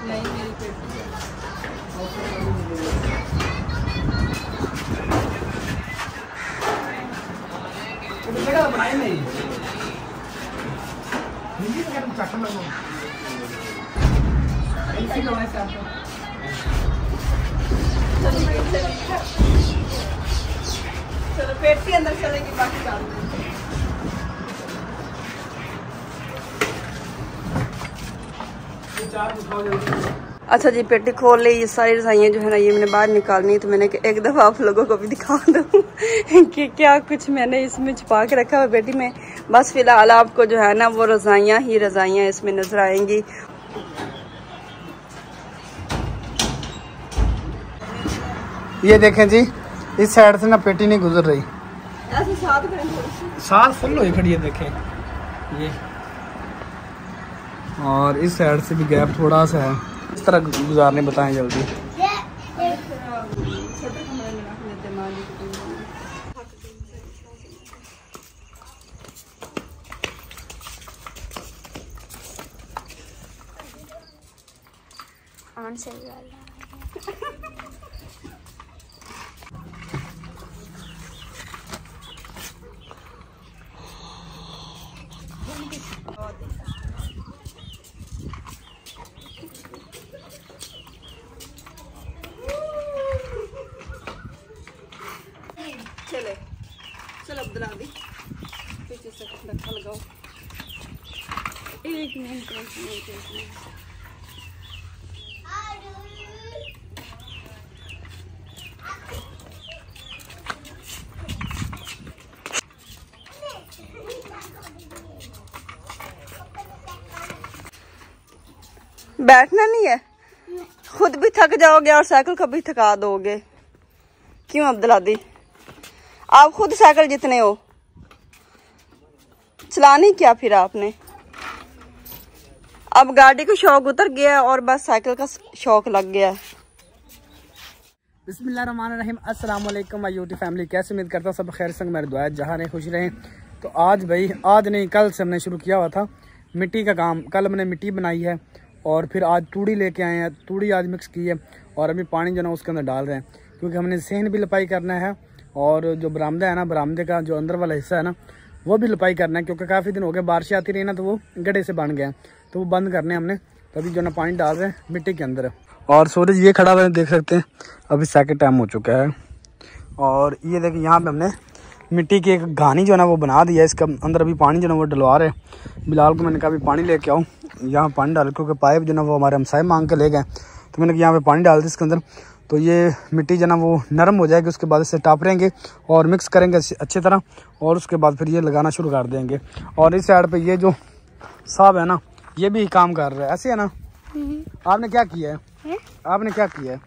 नहीं मेरी पेटी है। चलो पेटी अंदर चलेगी, बाकी डाल देंगे। अच्छा जी, पेटी खोल ली। ये सारी रजाइयाँ जो है ना, ये मैंने बाहर निकालनी, तो मैंने एक दफ़ा आप लोगों को भी दिखा दूँ कि क्या कुछ मैंने इसमें छुपा के रखा है पेटी में। बस फिलहाल आपको जो है ना वो रजाइयाँ ही रजाइयाँ इसमें नजर आएंगी। ये देखें जी, इस साइड से ना पेटी नहीं गुजर रही, ऐसे साथ फुल हुई खड़ी है, देखें ये। और इस साइड से भी गैप थोड़ा सा है, इस तरह गुजारने बताएं जल्दी। चलो अब्दुल्ला दी पीछे से धक्का लगाओ। एक मिनट बैठना नहीं है, खुद भी थक जाओगे और साइकिल को भी थका दोगे। क्यों अब्दुल्ला दी, आप खुद साइकिल जितने हो, चलानी क्या फिर आपने? अब गाड़ी को शौक उतर गया और बस साइकिल का शौक लग गया है। बिस्मिल्लाहिर्रहमानिर्रहीम, अस्सलाम वालेकुम माय यूट्यूब फैमिली। कैसे उम्मीद करता हूँ सब खैर संग मेरी दुआ है, जहाँ रहे खुश रहें। तो आज भाई, आज नहीं कल से हमने शुरू किया हुआ था मिट्टी का काम। कल हमने मिट्टी बनाई है और फिर आज तूड़ी लेके आए हैं, तूड़ी आज मिक्स की है और अभी पानी जो ना उसके अंदर डाल रहे हैं, क्योंकि हमने सहन भी लपाई करना है और जो बरामदा है ना, बरामदे का जो अंदर वाला हिस्सा है ना, वो भी लपाई करना है, क्योंकि काफ़ी दिन हो गए बारिशें आती रही ना, तो वो गड्ढे से बन गए, तो वो बंद करने हमने। तो अभी जो ना पानी डाल रहे हैं मिट्टी के अंदर। और सूरज ये खड़ा हुआ है, देख सकते हैं, अभी सेकंड टाइम हो चुका है। और ये देखिए यहाँ पे हमने मिट्टी की एक घानी जो है ना वो बना दिया है, इसके अंदर अभी पानी जो है वो डलवा रहे हैं। बिलाल को मैंने कहा अभी पानी लेके आओ, यहाँ पानी डाल, क्योंकि पाइप जो ना वो हमारे हमसाए मांग के ले गए, तो मैंने यहाँ पे पानी डाल दी इसके अंदर, तो ये मिट्टी जो ना वो नरम हो जाएगी। उसके बाद इसे टापरेंगे और मिक्स करेंगे अच्छी तरह, और उसके बाद फिर ये लगाना शुरू कर देंगे। और इस साइड पे ये जो साहब है ना, ये भी काम कर रहा है, ऐसे है ना। आपने क्या किया है? आपने क्या किया है?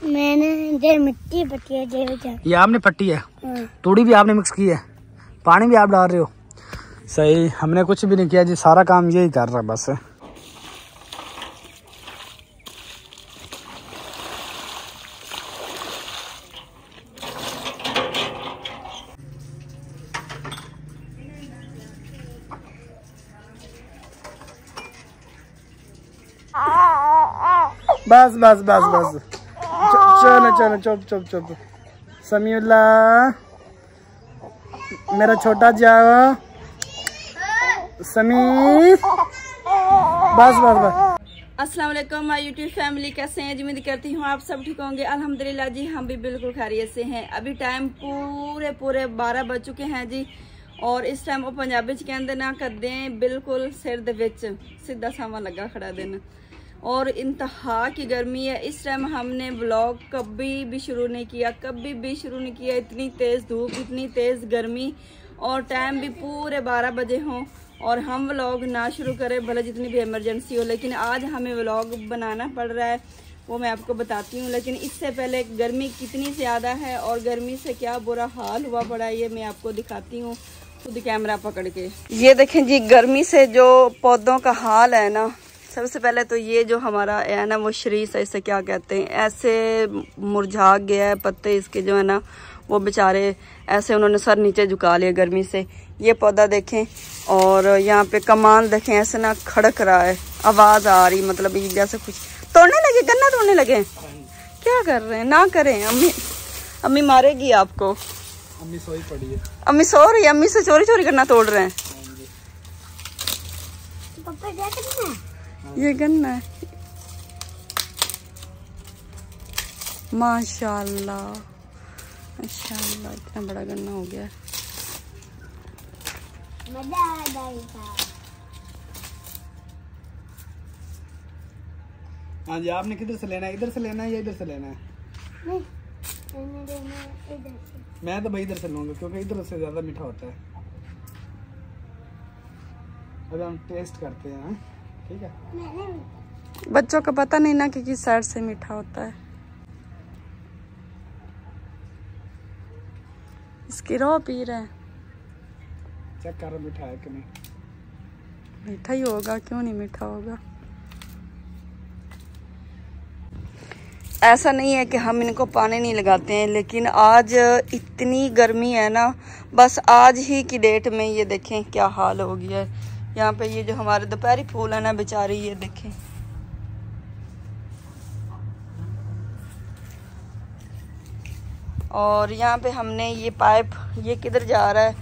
मैंने मिट्टी पट्टी है, ये आपने पट्टी है, तूड़ी भी आपने मिक्स की है, पानी भी आप डाल रहे हो। सही, हमने कुछ भी नहीं किया जी, सारा काम यही कर रहा है बस। बस बस बस बस, चलो चलो, चुप चुप चुप। समीउल्ला मेरा छोटा जाओ, समी, बस बस बस। अस्सलाम वालेकुम माय यूट्यूब फैमिली, कैसे हैं? उम्मीद करती हूँ आप सब ठीक होंगे। अल्हम्दुलिल्लाह जी, हम भी बिल्कुल खैरियत से हैं। अभी टाइम पूरे 12 बज चुके हैं जी, और इस टाइम वो पंजाबी च कहते ना करते हैं बिल्कुल सिर दे विच सीधा सावा लगा खड़ा दिन, और इंतहा की गर्मी है। इस टाइम हमने व्लॉग कभी भी शुरू नहीं किया, इतनी तेज़ धूप, इतनी तेज़ गर्मी, और टाइम भी पूरे 12 बजे हों और हम व्लॉग ना शुरू करें, भले जितनी भी इमरजेंसी हो। लेकिन आज हमें व्लॉग बनाना पड़ रहा है, वो मैं आपको बताती हूँ। लेकिन इससे पहले गर्मी कितनी ज़्यादा है और गर्मी से क्या बुरा हाल हुआ पड़ा है, ये मैं आपको दिखाती हूँ खुद कैमरा पकड़ के। ये देखें जी, गर्मी से जो पौधों का हाल है ना, सबसे पहले तो ये जो हमारा है ना वो शरीस, ऐसे क्या कहते हैं, ऐसे मुरझा गया है, पत्ते इसके जो है ना वो बेचारे ऐसे उन्होंने सर नीचे झुका लिया गर्मी से। ये पौधा देखें, और यहाँ पे कमाल देखें, ऐसे ना खड़क रहा है, आवाज़ आ रही, मतलब ये जैसे कुछ तोड़ने लगे, गन्ना तोड़ने लगे? क्या कर रहे हैं? ना करें, अम्मी मारेगी आपको। अम्मी सोई पड़ी है। अम्मी सो रही है, अम्मी से चोरी चोरी गन्ना तोड़ रहे हैं। ये गन्ना है। माशाल्लाह माशाल्लाह, इतना बड़ा गन्ना हो गया। हाँ जी, आपने किधर से लेना है? इधर से लेना है या इधर से लेना है? नहीं, मैं तो भाई इधर से लूँगा क्योंकि इधर से ज़्यादा मीठा होता है। अभी हम टेस्ट करते हैं, ठीक है? बच्चों को पता नहीं ना कि किस साइड से मीठा होता है। इसकी रो पी रहे हैं। चेक करो मीठा है कि नहीं। मीठा ही होगा, क्यों नहीं मीठा होगा। ऐसा नहीं है कि हम इनको पानी नहीं लगाते हैं, लेकिन आज इतनी गर्मी है ना, बस आज ही की डेट में ये देखें क्या हाल हो गया है। यहाँ पे ये जो हमारे दोपहरी फूल है ना बेचारी, ये देखें। और यहाँ पे हमने ये पाइप, ये किधर जा रहा है?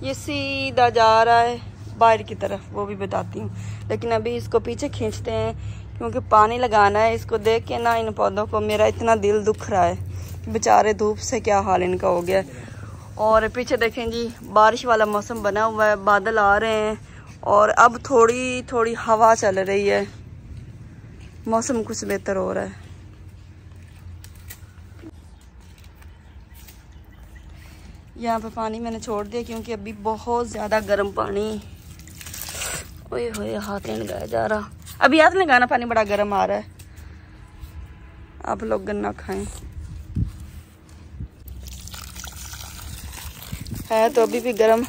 ये सीधा जा रहा है बाहर की तरफ, वो भी बताती हूँ। लेकिन अभी इसको पीछे खींचते हैं क्योंकि पानी लगाना है। इसको देख के ना इन पौधों को मेरा इतना दिल दुख रहा है, बेचारे धूप से क्या हाल इनका हो गया है। और पीछे देखें जी, बारिश वाला मौसम बना हुआ है, बादल आ रहे हैं और अब थोड़ी थोड़ी हवा चल रही है, मौसम कुछ बेहतर हो रहा है। यहाँ पे पानी मैंने छोड़ दिया क्योंकि अभी बहुत ज़्यादा गर्म पानी, ओए होए हाथ नहीं लगाया जा रहा। अभी हाथ लगाना, पानी बड़ा गर्म आ रहा है। आप लोग गन्ना खाएं। है तो अभी भी गर्म।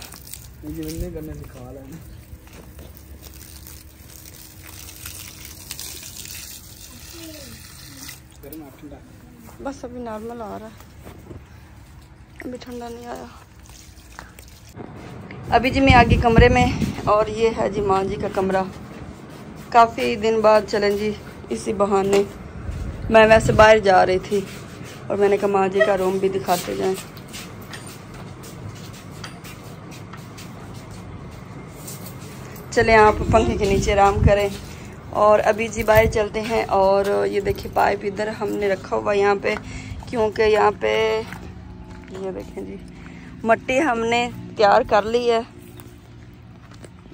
बस अभी नॉर्मल आ रहा है, अभी ठंडा नहीं आया। अभी जी मैं आगे कमरे में, और ये है जी माँ जी का कमरा। काफ़ी दिन बाद चलें जी इसी बहाने। मैं वैसे बाहर जा रही थी और मैंने कहा माँ जी का रूम भी दिखाते जाएं। चलें आप पंखे के नीचे आराम करें। और अभी जी बाहर चलते हैं। और ये देखिए पाइप इधर हमने रखा हुआ यहाँ पे, क्योंकि यहाँ पे ये देखें जी मट्टी हमने तैयार कर ली है।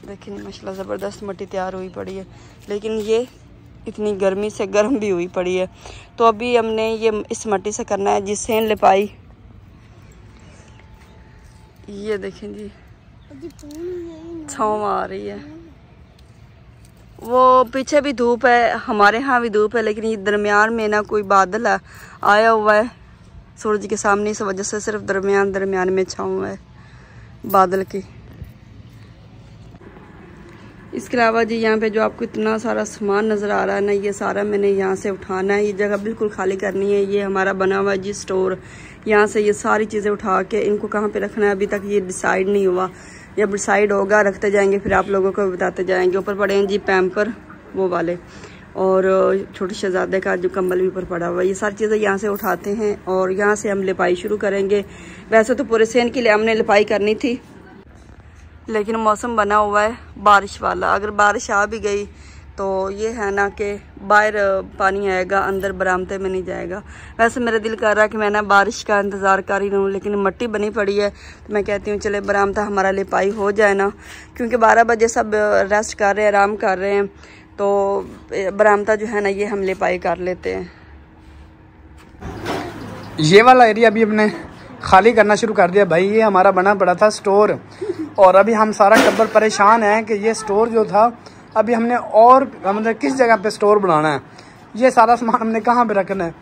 देखिए माशाल्लाह ज़बरदस्त मट्टी तैयार हुई पड़ी है, लेकिन ये इतनी गर्मी से गर्म भी हुई पड़ी है। तो अभी हमने ये इस मट्टी से करना है जी सेन लिपाई। ये देखें जी छाँव आ रही है। वो पीछे भी धूप है, हमारे यहाँ भी धूप है, लेकिन ये दरमियान में ना कोई बादल आया हुआ है सूरज के सामने, इस वजह से सिर्फ दरमियान में छाँव है बादल की। इसके अलावा जी यहाँ पे जो आपको इतना सारा सामान नज़र आ रहा है ना, ये सारा मैंने यहाँ से उठाना है। ये जगह बिल्कुल खाली करनी है। ये हमारा बना हुआ है जी स्टोर। यहाँ से ये सारी चीज़ें उठा के इनको कहाँ पे रखना है अभी तक ये डिसाइड नहीं हुआ। जब डिसाइड होगा रखते जाएंगे, फिर आप लोगों को बताते जाएंगे। ऊपर पड़े हैं जी पैम्पर वो वाले, और छोटे शहजादे का जो कंबल भी ऊपर पड़ा हुआ है। ये सारी चीज़ें यहाँ से उठाते हैं और यहाँ से हम लिपाई शुरू करेंगे। वैसे तो पूरे सेन के लिए हमने लिपाई करनी थी, लेकिन मौसम बना हुआ है बारिश वाला। अगर बारिश आ भी गई तो ये है ना कि बाहर पानी आएगा, अंदर बरामदे में नहीं जाएगा। वैसे मेरा दिल कर रहा है कि मैं ना बारिश का इंतज़ार कर ही रहूँ, लेकिन मिट्टी बनी पड़ी है तो मैं कहती हूँ चले बरामदा हमारा लिपाई हो जाए ना, क्योंकि 12 बजे सब रेस्ट कर रहे हैं, आराम कर रहे हैं, तो बरामदा जो है ना ये हम लिपाई कर लेते हैं। ये वाला एरिया अभी हमने खाली करना शुरू कर दिया भाई। ये हमारा बना पड़ा था स्टोर, और अभी हम सारा टब्बर परेशान हैं कि ये स्टोर जो था अभी हमने और मतलब किस जगह पे स्टोर बनाना है, ये सारा सामान हमने कहाँ पे रखना है,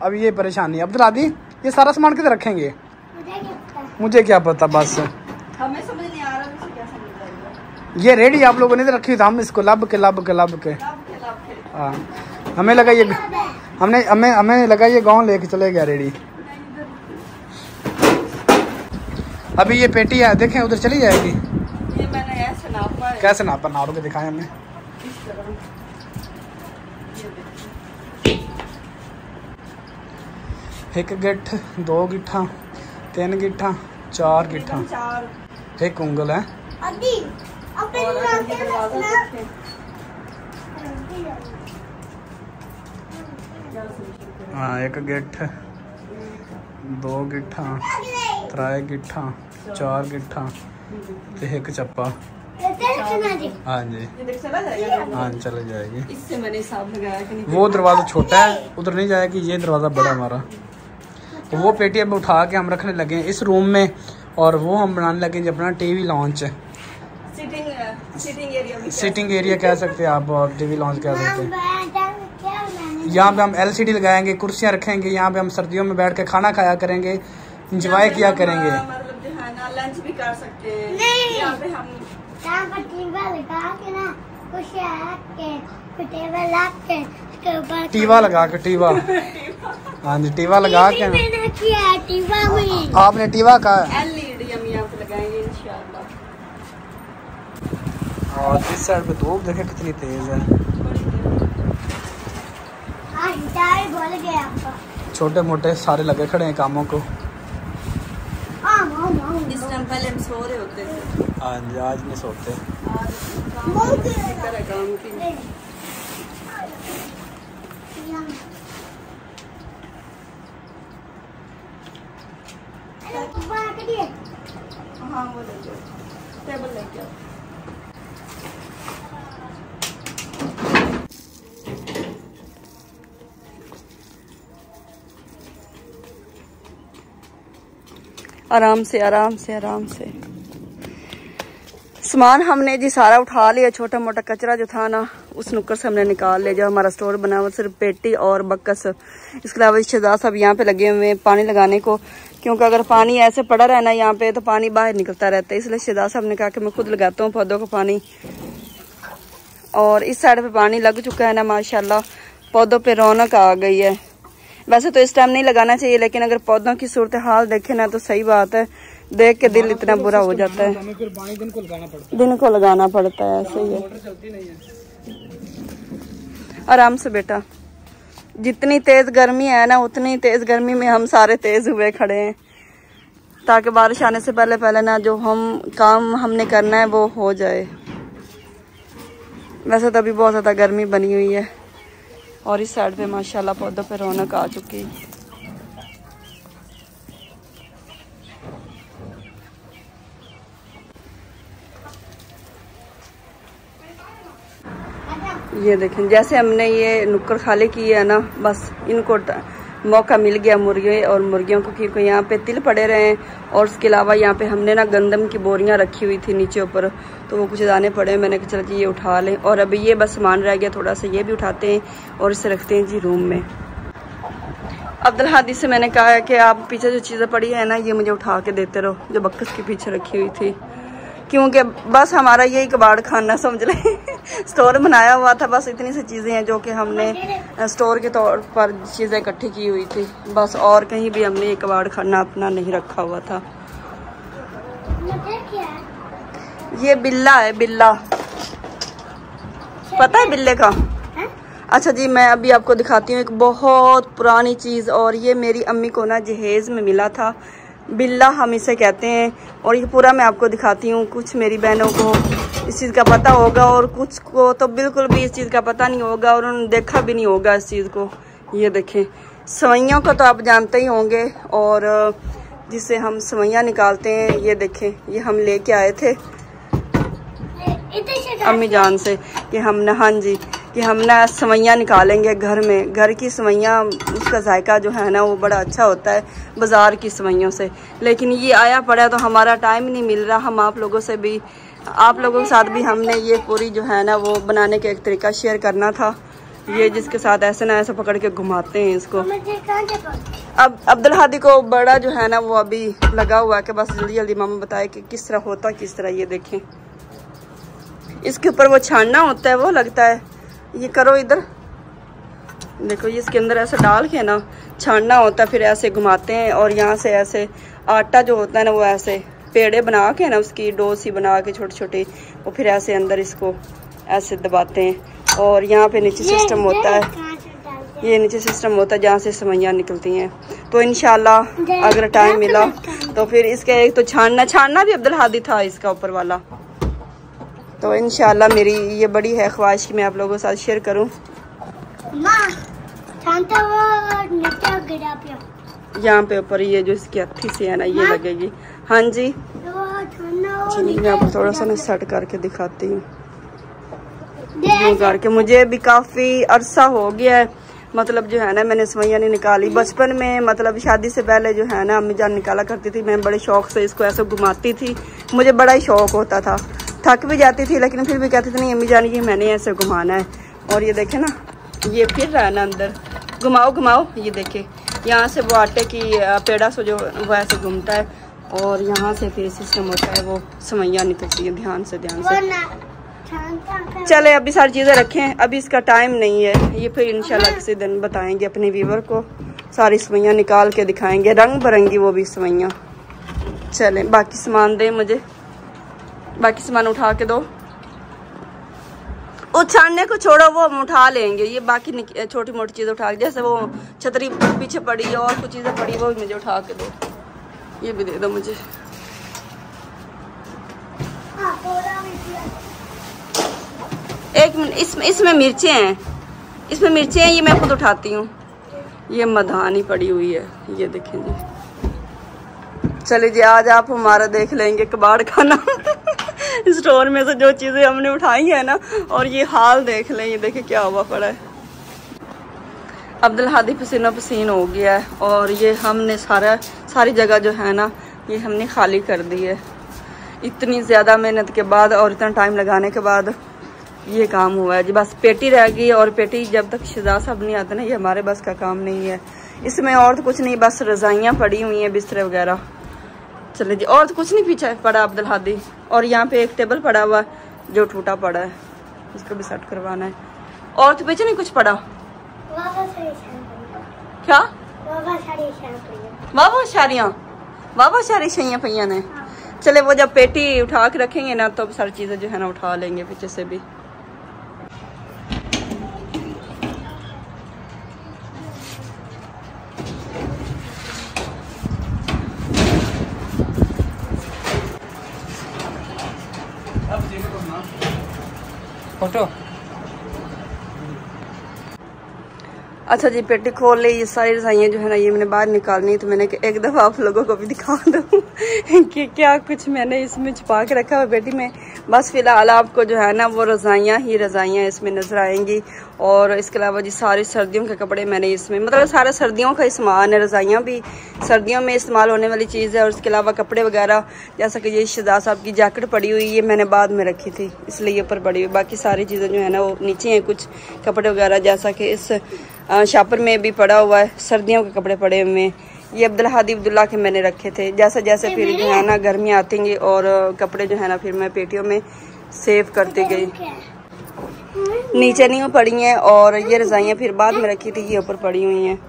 अभी ये परेशानी है। अब्दुल आदि ये सारा सामान किधर रखेंगे? मुझे क्या पता, बस हमें समझ नहीं आ रहा क्या समझ आएगा। ये रेडी आप लोगों ने तो रखी थी, हम इसको लब के हाँ, हमें लगा ये हमें लगा ये गाँव लेके चले गया रेडी। अभी ये पेटी है, देखें उधर चली जाएगी। ये मैंने ऐसे नापा है। कैसे नापा? नाप के दिखाएं हमें। एक गिट्ठ, 2 गिट्ठा, 3 गिट्ठा, 4 गिट्ठा, 1 उंगल है। हाँ, 1 गिट्ठ, 2 गिट्ठा, 3 गिट्ठा, 4 गिट्ठा, 1 चप्पा। हाँ जी, हाँ चला जाएगी। इससे मैंने हिसाब लगाया कि वो दरवाज़ा छोटा है, उधर नहीं जाएगी। ये दरवाज़ा बड़ा हमारा। तो वो पेटी अब उठा के हम रखने लगे इस रूम में, और वो हम बनाने लगे अपना टीवी लॉन्च। सिटिंग एरिया कह सकते हैं आप, और टीवी लॉन्च कह सकते हैं। यहाँ पे हम LCD लगाएंगे, कुर्सियाँ रखेंगे, यहाँ पे हम सर्दियों में बैठ के खाना खाया करेंगे, इंजॉय किया करेंगे। मतलब जो है ना लंच भी कर सकते हैं। यहाँ पे हम टीवा लगा के, टीवा। हाँ जी, टीवा लगा के। आपने टीवा का LED हम यहाँ पे लगाएंगे इंशाल्लाह। और इस साइड पे धूप देखे कितनी तेज है। छोटे मोटे सारे लगे खड़े हैं कामों को। इस टाइम पहले हम सो रहे होते थे। हाँ जी, आज नहीं सोते। काम की हाँ, वो ले जाओ, टेबल ले जाओ। आराम से आराम से आराम से। सामान हमने जी सारा उठा लिया। छोटा मोटा कचरा जो था ना उस नुक्कड़ से हमने निकाल लिया। जो हमारा स्टोर बना हुआ सिर्फ पेटी और बक्कस। इसके अलावा शहजाद साहब यहाँ पे लगे हुए हैं पानी लगाने को, क्योंकि अगर पानी ऐसे पड़ा रहना यहाँ पे तो पानी बाहर निकलता रहता है। इसलिए शहजाद साहब ने कहा कि मैं खुद लगाता हूँ पौधों को पानी। और इस साइड पे पानी लग चुका है ना माशाल्लाह, पौधों पे रौनक आ गई है। वैसे तो इस टाइम नहीं लगाना चाहिए, लेकिन अगर पौधों की सूरत हाल देखे ना तो सही बात है, देख के दिल इतना बुरा हो जाता है। दिन को लगाना पड़ता है, ऐसे ही है। आराम से बेटा, जितनी तेज गर्मी है ना उतनी तेज गर्मी में हम सारे तेज हुए खड़े हैं, ताकि बारिश आने से पहले पहले ना जो काम हमने करना है वो हो जाए। वैसे तो अभी बहुत ज़्यादा गर्मी बनी हुई है। और इस साइड पे माशाल्लाह पौधों पे रौनक आ चुकी है। ये देखें, जैसे हमने ये नुक्कड़ खाली की है ना, बस इनको मौका मिल गया मुर्गे और मुर्गियों को, क्योंकि यहाँ पे तिल पड़े रहे हैं। और उसके अलावा यहाँ पे हमने ना गंदम की बोरियां रखी हुई थी नीचे ऊपर, तो वो कुछ दाने पड़े, मैंने कहा चलो जी ये उठा लें। और अभी ये बस सामान रह गया थोड़ा सा, ये भी उठाते हैं और इसे रखते हैं जी रूम में। अब्दुल हादी से मैंने कहा है कि आप पीछे जो चीज़ें पड़ी है ना ये मुझे उठा के देते रहो, जो बक्कस के पीछे रखी हुई थी, क्योंकि बस हमारा यही कबाड़ खाना समझ लें। स्टोर बनाया हुआ था, बस इतनी सी चीज़ें हैं जो कि हमने स्टोर के तौर पर चीज़ें इकट्ठी की हुई थी बस, और कहीं भी हमने ये कबाड़ खाना अपना नहीं रखा हुआ था। ये बिल्ला है, बिल्ला, पता है बिल्ले का? अच्छा जी, मैं अभी आपको दिखाती हूँ एक बहुत पुरानी चीज़, और ये मेरी अम्मी को ना जहेज़ में मिला था। बिल्ला हम इसे कहते हैं, और ये पूरा मैं आपको दिखाती हूँ। कुछ मेरी बहनों को इस चीज़ का पता होगा और कुछ को तो बिल्कुल भी इस चीज़ का पता नहीं होगा, और उन्होंने देखा भी नहीं होगा इस चीज़ को। ये देखें, सवैयों को तो आप जानते ही होंगे, और जिससे हम सवैयाँ निकालते हैं। ये देखें, ये हम लेके आए थे अम्मी जान से कि हम ना, हाँ जी, कि हम ना सवैयाँ निकालेंगे घर में। घर की सवैयाँ, उसका जायका जो है ना वो बड़ा अच्छा होता है बाज़ार की सवैयों से। लेकिन ये आया पड़ा तो हमारा टाइम नहीं मिल रहा। हम आप लोगों के साथ भी हमने ये पूरी जो है ना वो बनाने का एक तरीका शेयर करना था। ये जिसके साथ ऐसे ना ऐसे पकड़ के घुमाते हैं इसको। अब अब्दुल हादी को बड़ा जो है ना वो अभी लगा हुआ है कि बस जल्दी जल्दी मामा बताए कि किस तरह होता, किस तरह। ये देखें, इसके ऊपर वो छानना होता है, वो लगता है। ये करो इधर देखो, ये इसके अंदर ऐसे डाल के ना छानना होता है, फिर ऐसे घुमाते हैं, और यहाँ से ऐसे आटा जो होता है ना वो ऐसे पेड़े बना के ना उसकी डो सी बना के छोटे छोटे, और फिर ऐसे अंदर इसको ऐसे दबाते हैं। और यहाँ पे नीचे सिस्टम होता है, ये नीचे सिस्टम होता है जहाँ से सवैयाँ निकलती हैं। तो इंशाल्लाह अगर टाइम मिला तो फिर इसका एक तो छानना भी अब्दुल हादी था इसका ऊपर वाला। तो इंशाल्लाह मेरी ये बड़ी है ख्वाहिश कि मैं आप लोगों के साथ शेयर करूं। यहाँ पे ऊपर ये जो इसकी हथी से है ना ये लगेगी। हाँ जी चलिए मैं आपको थोड़ा सा ना सेट करके दिखाती हूँ करके। मुझे भी काफी अरसा हो गया है, मतलब जो है ना मैंने सवैयाँ नहीं निकाली। बचपन में मतलब शादी से पहले जो है ना अम्मी जान निकाला करती थी, मैं बड़े शौक से इसको ऐसे घुमाती थी, मुझे बड़ा ही शौक होता था। थक भी जाती थी लेकिन फिर भी कहती थी नहीं अम्मी जान ये मैंने ऐसे घुमाना है। और ये देखे ना ये फिर रहा है ना अंदर, घुमाओ घुमाओ, ये देखे यहाँ से वो आटे की पेड़ा से जो वो ऐसे घूमता है और यहाँ से फिर सिस्टम होता है वो सवैयाँ निकलती है। ध्यान से चले अभी सारी चीज़ें रखें, अभी इसका टाइम नहीं है। ये फिर इंशाल्लाह किसी दिन बताएंगे अपने व्यूवर को, सारी सवैयाँ निकाल के दिखाएंगे, रंग बिरंगी वो भी सवैयाँ। चले बाकी सामान दे मुझे, बाकी सामान उठा के दो। वो छानने को छोड़ो वो हम उठा लेंगे, ये बाकी छोटी मोटी चीज़ें उठा के, जैसे वो छतरी पीछे पड़ी है और कुछ चीज़ें पड़ी वो भी मुझे उठा के दो। ये भी दे दो मुझे। एक मिनट, इसमें मिर्चें हैं, इसमें मिर्चें हैं, ये मैं खुद उठाती हूँ। ये मधानी पड़ी हुई है, ये देखें जी। चलिए जी आज आप हमारा देख लेंगे कबाड़ खाना स्टोर में से जो चीज़ें हमने उठाई है ना, और ये हाल देख लें, ये देखें क्या हुआ पड़ा है। अब्दुल हादी पसीना पसीन हो गया है और ये हमने सारी जगह जो है ना ये हमने खाली कर दी है। इतनी ज़्यादा मेहनत के बाद और इतना टाइम लगाने के बाद ये काम हुआ है जी। बस पेटी रह गई और पेटी जब तक शहजाद साहब नहीं आते ना ये हमारे बस का काम नहीं है। इसमें और तो कुछ नहीं, बस रजाइयाँ पड़ी हुई हैं, बिस्तरे वगैरह। चले जी और तो कुछ नहीं पीछे पड़ा अब्दुल हादी। और यहाँ पे एक टेबल पड़ा हुआ जो टूटा पड़ा है, उसको भी सेट करवाना है। और तो पीछे नहीं कुछ पड़ा। क्या वाह सारी शैयाँ पैया ने। चले वो जब पेटी उठा के रखेंगे ना तो सारी चीज़ें जो है ना उठा लेंगे पीछे से भी। फोटो अच्छा जी पेटी खोल ली, ये सारी रजाइयाँ जो है ना ये मैंने बाहर निकालनी, तो मैंने एक दफ़ा आप लोगों को भी दिखा दूँ कि क्या कुछ मैंने इसमें छुपा के रखा हुआ पेटी में। बस फिलहाल आपको जो है ना वो रजाइयाँ इसमें नजर आएंगी। और इसके अलावा जी सारे सर्दियों के कपड़े मैंने इसमें, मतलब सारे सर्दियों का ही सामान है। रजाइयाँ भी सर्दियों में इस्तेमाल होने वाली चीज़ है। और इसके अलावा कपड़े वगैरह जैसा कि ये शहजाद साहब की जैकेट पड़ी हुई, ये मैंने बाद में रखी थी इसलिए ये ऊपर पड़ी हुई। बाकी सारी चीज़ें जो है ना वो नीचे हैं, कुछ कपड़े वगैरह जैसा कि इस शापर में भी पड़ा हुआ है, सर्दियों के कपड़े पड़े हुए हैं। ये अब्दुल हादी अब्दुल्ला के मैंने रखे थे। जैसे जैसे फिर जो है ना गर्मियाँ आती और कपड़े जो है ना फिर मैं पेटियों में सेव करती गई। नीचे नहीं पड़ी हैं और ये रजाइयाँ फिर बाद में रखी थी, ये ऊपर पड़ी हुई हैं।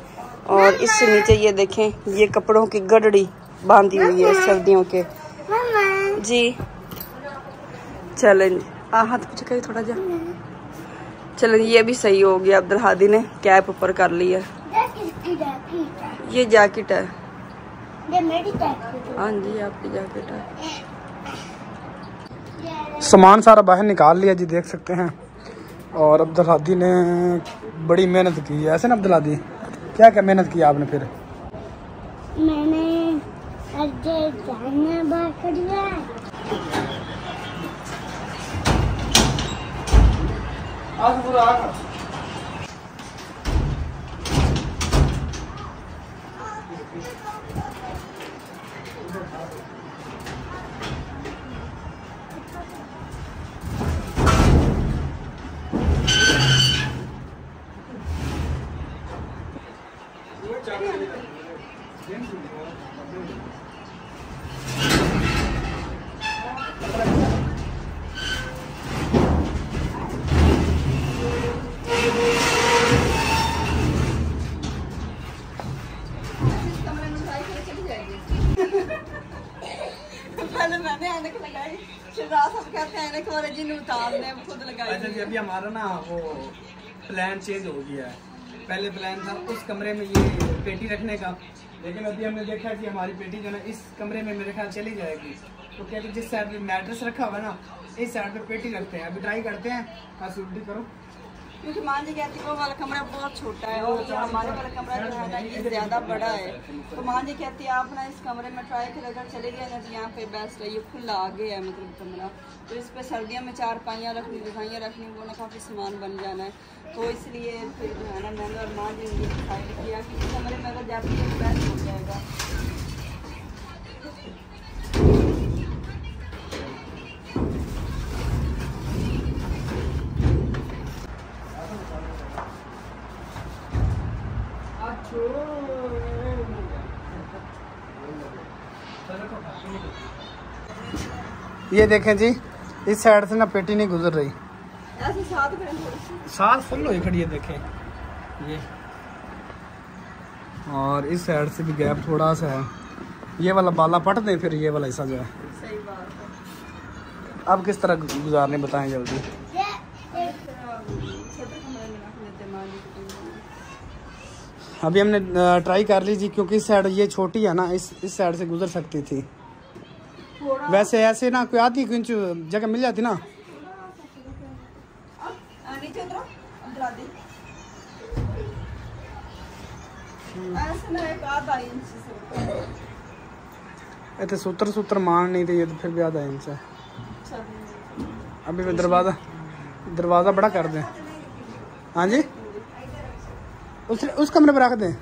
और इससे नीचे ये देखें ये कपड़ों की गडड़ी बांधी हुई है सर्दियों के जी। चलें हाथ पीछे करिए थोड़ा जा। चलो ये भी सही हो गया, अब्दुल हादी ने कैप ऊपर कर ली है। ये जैकेट है, हाँ जी आपकी जैकेट है। सामान सारा बाहर निकाल लिया जी, देख सकते हैं। और अब्दुल हादी ने बड़ी मेहनत की है, ऐसे ना अब्दुल हादी? क्या क्या मेहनत की आपने फिर? मैंने मैंने ऐनक लगाई, शहजाद साहब कहते हैं ऐनक वाले जिन उतारने खुद लगाई। अच्छा जी अभी हमारा ना वो प्लान चेंज हो गया है। पहले प्लान था उस कमरे में ये पेटी रखने का, लेकिन अभी हमने देखा कि हमारी पेटी जो है ना इस कमरे में मेरे ख्याल चली जाएगी। तो क्या कि जिस साइड पे मैट्रेस रखा हुआ है ना इस साइड पे पेटी रखते हैं। अभी ट्राई करते हैं। हाँ उल्टी करो, क्योंकि मां जी कहती है वो वाला कमरा बहुत छोटा है और हमारे वाला कमरा जो है ना ये ज़्यादा बड़ा है। तो मां जी कहती है आप ना इस कमरे में ट्राई कर, अगर चले गए ना तो यहाँ पे बेस्ट है। ये खुला आगे है मतलब कमरा, तो इस पर सर्दियों में चारपाइयाँ रखनी, रजाइयाँ रखनी, वो ना काफ़ी सामान बन जाना है। तो इसलिए फिर जो है ना मैंने और मां जी ने डिसाइड किया कि इस कमरे में अगर जाती है तो बेस्ट हो जाएगा। ये देखें जी, इस साइड से ना पेटी नहीं गुजर रही, ऐसे साथ फुल हुई खड़ी है देखें ये, और इस साइड से भी गैप थोड़ा सा है। ये वाला बाला पट दें फिर ये वाला हिस्सा जो है। सही बात है। अब किस तरह गुजारने बताएं जल्दी। अभी हमने ट्राई कर ली जी, क्योंकि इस साइड ये छोटी है ना, इस साइड से गुजर सकती थी। वैसे ऐसे ना कोई आधी इंच जगह मिल जाती ना। नीचे उतरो, ऐसे ना एक आधा इंच से इतने सूत्र मान नहीं थे, ये तो फिर भी आधा इंच है। अभी दरवाज़ा बड़ा कर दें। हाँ जी, उस कमरे पर रख दें।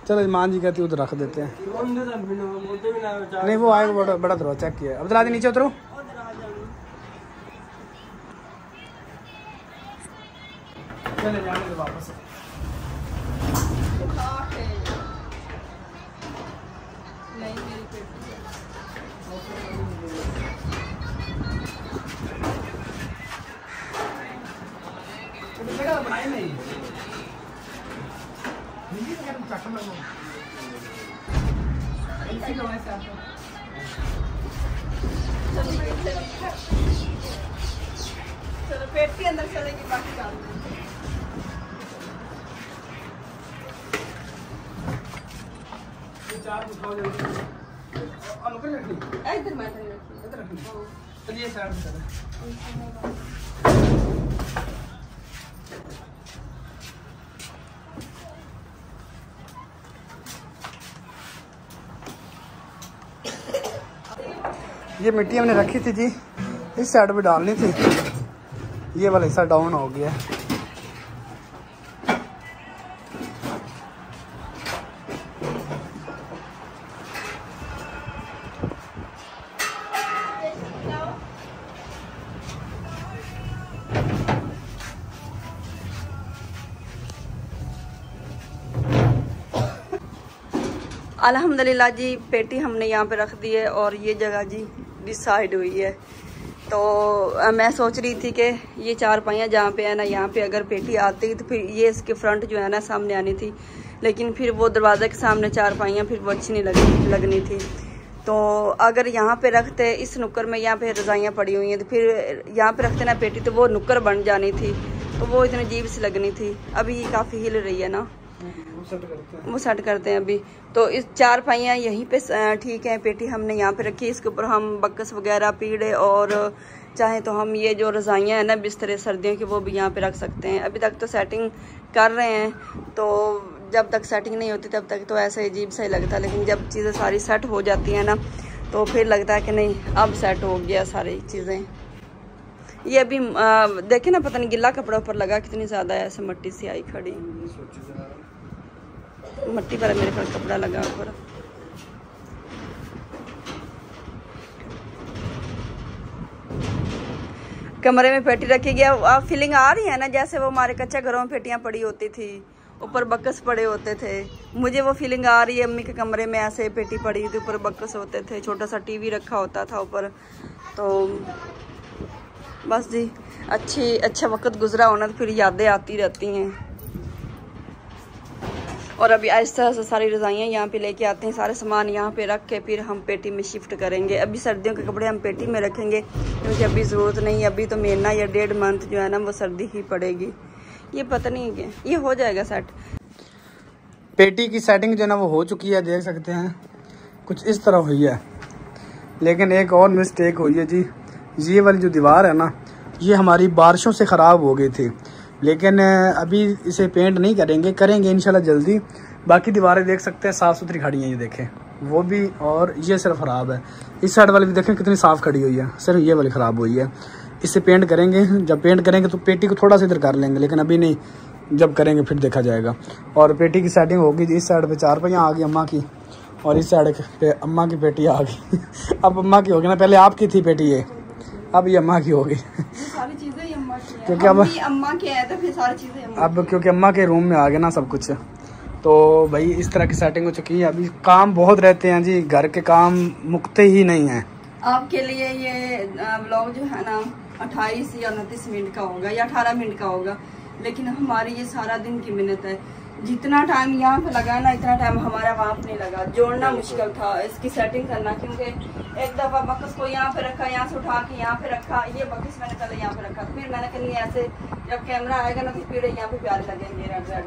चलो मान जी कहती उधर रख देते हैं। नहीं वो आएगा, बड़ा दरवाजा चेक किया। अब दरवाजे नीचे उतरो। चले जाने दो वापस। बनाई नहीं चलो पेट के अंदर चलेगी, बाकी डाल दें। इधर मैं चलिए साइड में ये मिट्टी हमने रखी थी जी, इस साइड पे डालनी थी। ये वाला हिस्सा डाउन हो गया। अल्हम्दुलिल्लाह जी पेटी हमने यहाँ पे रख दी है और ये जगह जी डिसाइड हुई है। तो मैं सोच रही थी कि ये चारपाइयाँ जहाँ पे है ना, यहाँ पे अगर पेटी आती तो फिर ये इसके फ्रंट जो है ना सामने आनी थी, लेकिन फिर वो दरवाज़े के सामने चारपाइयाँ फिर वो अच्छी नहीं लगनी थी। तो अगर यहाँ पे रखते इस नुक्कर में, यहाँ पे रजाइयाँ पड़ी हुई हैं, तो फिर यहाँ पे रखते ना पेटी तो वो नुक्कर बन जानी थी, तो वो इतनी अजीब सी लगनी थी। अभी ये काफ़ी हिल रही है ना, वो सेट करते हैं अभी। तो इस चारपाइयाँ यहीं पे ठीक है, पेटी हमने यहाँ पे रखी, इसके ऊपर हम बक्कस वगैरह, पीढ़े और चाहे तो हम ये जो रजाइयाँ हैं ना बिस्तरे सर्दियों की, वो भी यहाँ पे रख सकते हैं। अभी तक तो सेटिंग कर रहे हैं, तो जब तक सेटिंग नहीं होती तब तक तो ऐसा अजीब सा ही लगता है, लेकिन जब चीज़ें सारी सेट हो जाती हैं ना तो फिर लगता है कि नहीं अब सेट हो गया सारी चीज़ें। ये अभी देखे ना, पता नहीं गिल्ला कपड़ा ऊपर लगा कितनी ज़्यादा ऐसे मट्टी सी आई खड़ी, मट्टी पर मेरे पास कपड़ा लगा ऊपर। कमरे में पेटी रखी गया। अब फीलिंग आ रही है ना जैसे वो हमारे कच्चे घरों में पेटियां पड़ी होती थी, ऊपर बक्कस पड़े होते थे। मुझे वो फीलिंग आ रही है, अम्मी के कमरे में ऐसे पेटी पड़ी थी, ऊपर बक्कस होते थे, छोटा सा टीवी रखा होता था ऊपर। तो बस जी अच्छा वक्त गुजरा होना, तो फिर यादें आती रहती हैं। और अभी आहिस्ता से सारी रजाइयाँ यहाँ पे लेके आते हैं, सारे सामान यहाँ पे रख के फिर हम पेटी में शिफ्ट करेंगे। अभी सर्दियों के कपड़े हम पेटी में रखेंगे क्योंकि अभी ज़रूरत नहीं है, अभी तो महीना या 1.5 मंथ जो है ना वो सर्दी ही पड़ेगी। ये पता नहीं है, ये हो जाएगा सेट। पेटी की सेटिंग जो है ना वो हो चुकी है, देख सकते हैं कुछ इस तरह हुई है। लेकिन एक और मिस्टेक हुई है जी, ये वाली जो दीवार है ना ये हमारी बारिशों से ख़राब हो गई थी, लेकिन अभी इसे पेंट नहीं करेंगे इंशाल्लाह जल्दी। बाकी दीवारें देख सकते हैं साफ़ सुथरी खड़ी हैं, ये देखें वो भी, और ये सिर्फ ख़राब है। इस साइड वाली भी देखें कितनी साफ़ खड़ी हुई है, सिर्फ ये वाली ख़राब हुई है। इसे पेंट करेंगे, जब पेंट करेंगे तो पेटी को थोड़ा सा इधर कर लेंगे, लेकिन अभी नहीं, जब करेंगे फिर देखा जाएगा। और पेटी की सेटिंग होगी, इस साइड पे 4 पहियाँ आ गई अम्मा की, और इस साइड पे अम्मा की पेटी आ गई। अब अम्मा की होगी ना, पहले आपकी थी पेटी ये, अब ये अम्मा की होगी। सारी चीजें अम्मा की हैं, क्योंकि अब अम्मा के है तो फिर सारी चीजें अब क्योंकि अम्मा के रूम में आ गया ना सब कुछ, तो भाई इस तरह की सेटिंग हो चुकी है। अभी काम बहुत रहते हैं जी, घर के काम मुकते ही नहीं हैं। आपके लिए ये व्लॉग जो है ना 28 या 29 मिनट का होगा या 18 मिनट का होगा, लेकिन हमारी ये सारा दिन की मेहनत है। जितना टाइम यहाँ पे लगा ना, इतना टाइम हमारा वहाँ पे नहीं लगा। जोड़ना मुश्किल था, इसकी सेटिंग करना, क्योंकि एक दफ़ा बकस को यहाँ पे रखा, यहाँ से उठा के यहाँ पे रखा, ये बकस मैंने पहले यहाँ पे रखा, फिर मैंने कहीं ऐसे जब कैमरा आएगा ना तो फिर यहाँ पे प्यारे लगेंगे रेड रेड,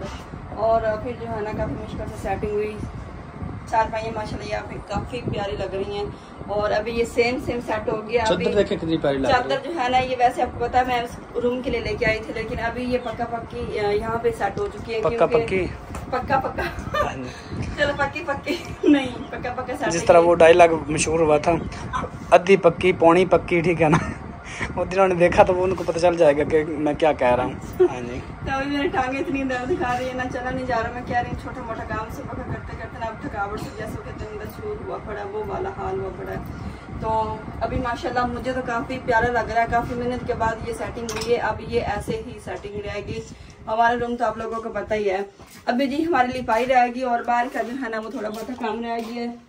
और फिर जो है ना काफ़ी मुश्किल से सेटिंग हुई। 4 पहिए माशाल्लाह यहाँ पे काफ़ी प्यारी लग रही हैं, और अभी ये सेम सेट हो गया। चादर देखें कितनी प्यारी लग रही है। चादर जो है ना ये वैसे आपको पता है मैं उस रूम के लिए लेके आई थी, लेकिन अभी ये पक्का पक्की यहाँ पे सेट हो चुकी है। पक्का पक्की चलो पक्की नहीं, पक्का सेट। जिस तरह वो डायलॉग मशहूर हुआ था, अद्धी पक्की पौनी पक्की, ठीक है ना। वो जिन्होंने देखा तो वो उनको पता चल जाएगा कि मैं क्या कह रहा हूँ। हाँ जी। तो अभी मेरी टांगे इतनी दर्द खा रही है ना, चला नहीं जा रहा। मैं कह रही हूँ छोटा मोटा काम सुबह का करते करते ना अब थकावट से जैसे कहते हैं अंदर शूर हुआ पड़ा, वो वाला हाल हुआ पड़ा है। तो अभी माशाल्लाह मुझे तो काफ़ी प्यारा लग रहा है, काफ़ी मेहनत के बाद ये सेटिंग हुई है। अब ये ऐसे ही सेटिंग रहेगी। हमारा रूम तो आप लोगों को पता ही है। अभी जी हमारी लिपाई रहेगी और बाहर का जो है ना वो थोड़ा बहुत काम रह गया है।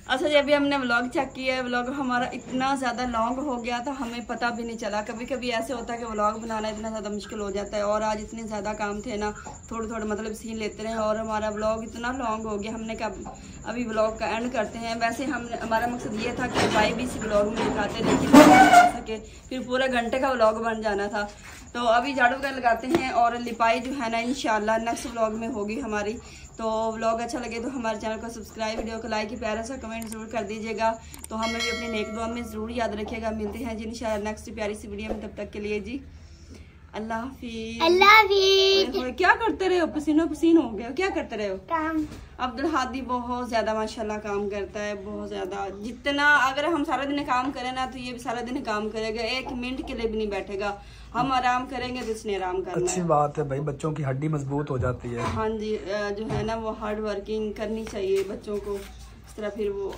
अच्छा जी, अभी हमने व्लॉग चेक किया है। व्लॉग हमारा इतना ज़्यादा लॉन्ग हो गया था, हमें पता भी नहीं चला। कभी कभी ऐसे होता है कि व्लॉग बनाना इतना ज़्यादा मुश्किल हो जाता है, और आज इतने ज़्यादा काम थे ना, थोड़े थोड़े मतलब सीन लेते रहे और हमारा व्लॉग इतना लॉन्ग हो गया। हमने कहा अभी व्लॉग का एंड करते हैं। वैसे हमारा मकसद ये था कि भाई भी इसी व्लॉग में दिखाते, लेकिन आ सके, फिर पूरा घंटे का व्लॉग बन जाना था। तो अभी झाड़ू वगैरह लगाते हैं, और लिपाई जो है ना इंशाल्लाह नेक्स्ट व्लॉग में होगी हमारी। तो व्लॉग अच्छा लगे तो हमारे चैनल को सब्सक्राइब, वीडियो को लाइक, प्यारा सा कमेंट जरूर कर दीजिएगा। तो हमें भी अपनी नेक दुआ में ज़रूर याद रखिएगा। मिलते हैं जी इंशाल्लाह नेक्स्ट प्यारी सी वीडियो में, तब तक के लिए जी अल्लाह हाफिज़। अल्लाह हाफिज़। क्या करते रहे हो, पसीनो पसीन हो गए हो, क्या करते रहे हो? काम। अब्दुल हादी बहुत ज़्यादा माशाल्लाह काम करता है, बहुत ज़्यादा। जितना अगर हम सारा दिन काम करें ना तो ये भी सारा दिन काम करेगा, 1 मिनट के लिए भी नहीं बैठेगा। हम आराम करेंगे तो इसने आराम करना। अच्छी बात है भाई, बच्चों की हड्डी मजबूत हो जाती है। हाँ जी, जो है ना वो हार्ड वर्किंग करनी चाहिए बच्चों को, इस तरह फिर वो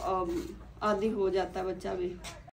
आदी हो जाता है बच्चा भी।